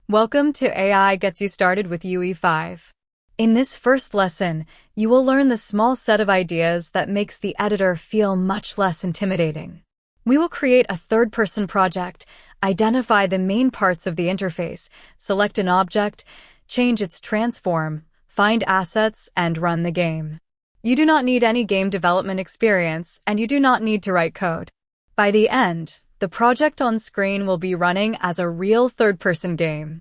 Welcome to AI Gets You Started with UE5. In this first lesson, you will learn the small set of ideas that makes the editor feel much less intimidating. We will create a third-person project, identify the main parts of the interface, select an object, change its transform, find assets, and run the game. You do not need any game development experience, and you do not need to write code. By the end, the project on screen will be running as a real third-person game.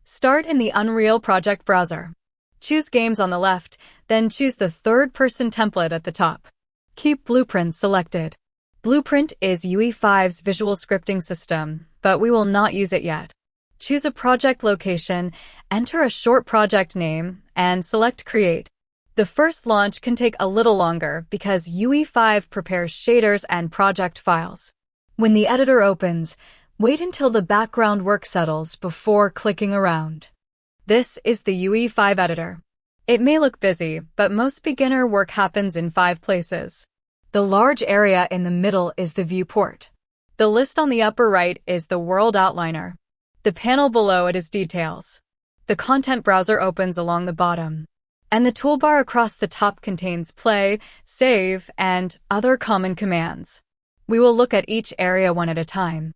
Start in the Unreal Project browser. Choose Games on the left, then choose the third-person template at the top. Keep Blueprint selected. Blueprint is UE5's visual scripting system, but we will not use it yet. Choose a project location, enter a short project name, and select Create. The first launch can take a little longer because UE5 prepares shaders and project files. When the editor opens, wait until the background work settles before clicking around. This is the UE5 editor. It may look busy, but most beginner work happens in 5 places. The large area in the middle is the viewport. The list on the upper right is the world outliner. The panel below it is details. The content browser opens along the bottom. And the toolbar across the top contains play, save, and other common commands. We will look at each area one at a time.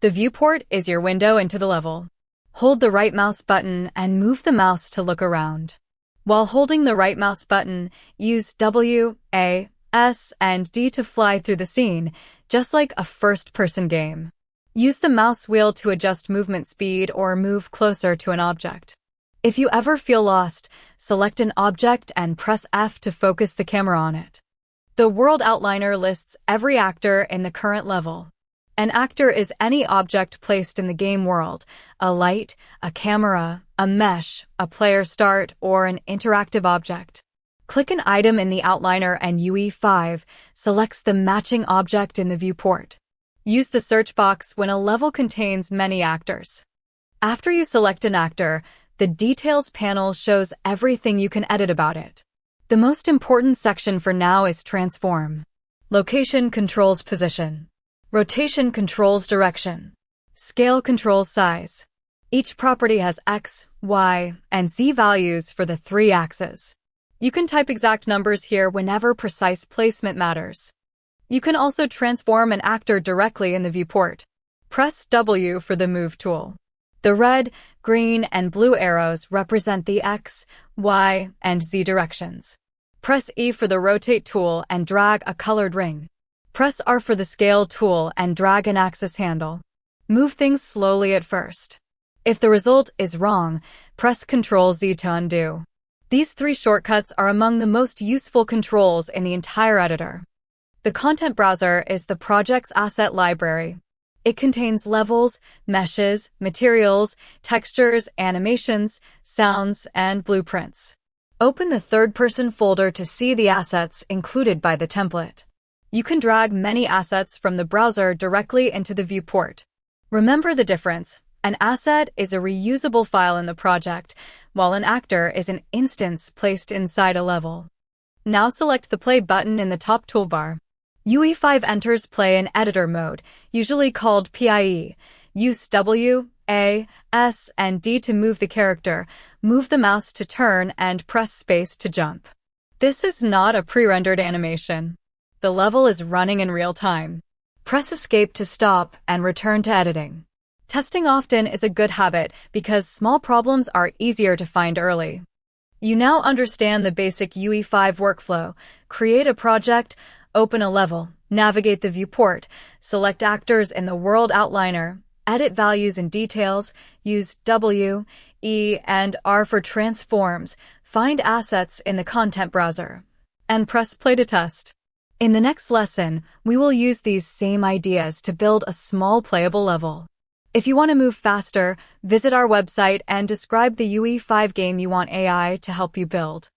The viewport is your window into the level. Hold the right mouse button and move the mouse to look around. While holding the right mouse button, use W, A, S, and D to fly through the scene, just like a first-person game. Use the mouse wheel to adjust movement speed or move closer to an object. If you ever feel lost, select an object and press F to focus the camera on it. The world outliner lists every actor in the current level. An actor is any object placed in the game world: a light, a camera, a mesh, a player start, or an interactive object. Click an item in the outliner and UE5 selects the matching object in the viewport. Use the search box when a level contains many actors. After you select an actor, the Details panel shows everything you can edit about it. The most important section for now is Transform. Location controls position. Rotation controls direction. Scale controls size. Each property has X, Y, and Z values for the 3 axes. You can type exact numbers here whenever precise placement matters. You can also transform an actor directly in the viewport. Press W for the Move tool. The red, green, and blue arrows represent the X, Y, and Z directions. Press E for the Rotate tool and drag a colored ring. Press R for the Scale tool and drag an axis handle. Move things slowly at first. If the result is wrong, press Ctrl Z to undo. These 3 shortcuts are among the most useful controls in the entire editor. The content browser is the project's asset library. It contains levels, meshes, materials, textures, animations, sounds, and blueprints. Open the third-person folder to see the assets included by the template. You can drag many assets from the browser directly into the viewport. Remember the difference. An asset is a reusable file in the project, while an actor is an instance placed inside a level. Now select the Play button in the top toolbar. UE5 enters play in editor mode, usually called PIE. Use W, A, S, and D to move the character, move the mouse to turn, and press space to jump. This is not a pre-rendered animation. The level is running in real time. Press Escape to stop and return to editing. Testing often is a good habit because small problems are easier to find early. You now understand the basic UE5 workflow. Create a project, open a level, navigate the viewport, select actors in the world outliner, edit values and details, use W, E, and R for transforms, find assets in the content browser, and press play to test. In the next lesson, we will use these same ideas to build a small playable level. If you want to move faster, visit our website and describe the UE5 game you want AI to help you build.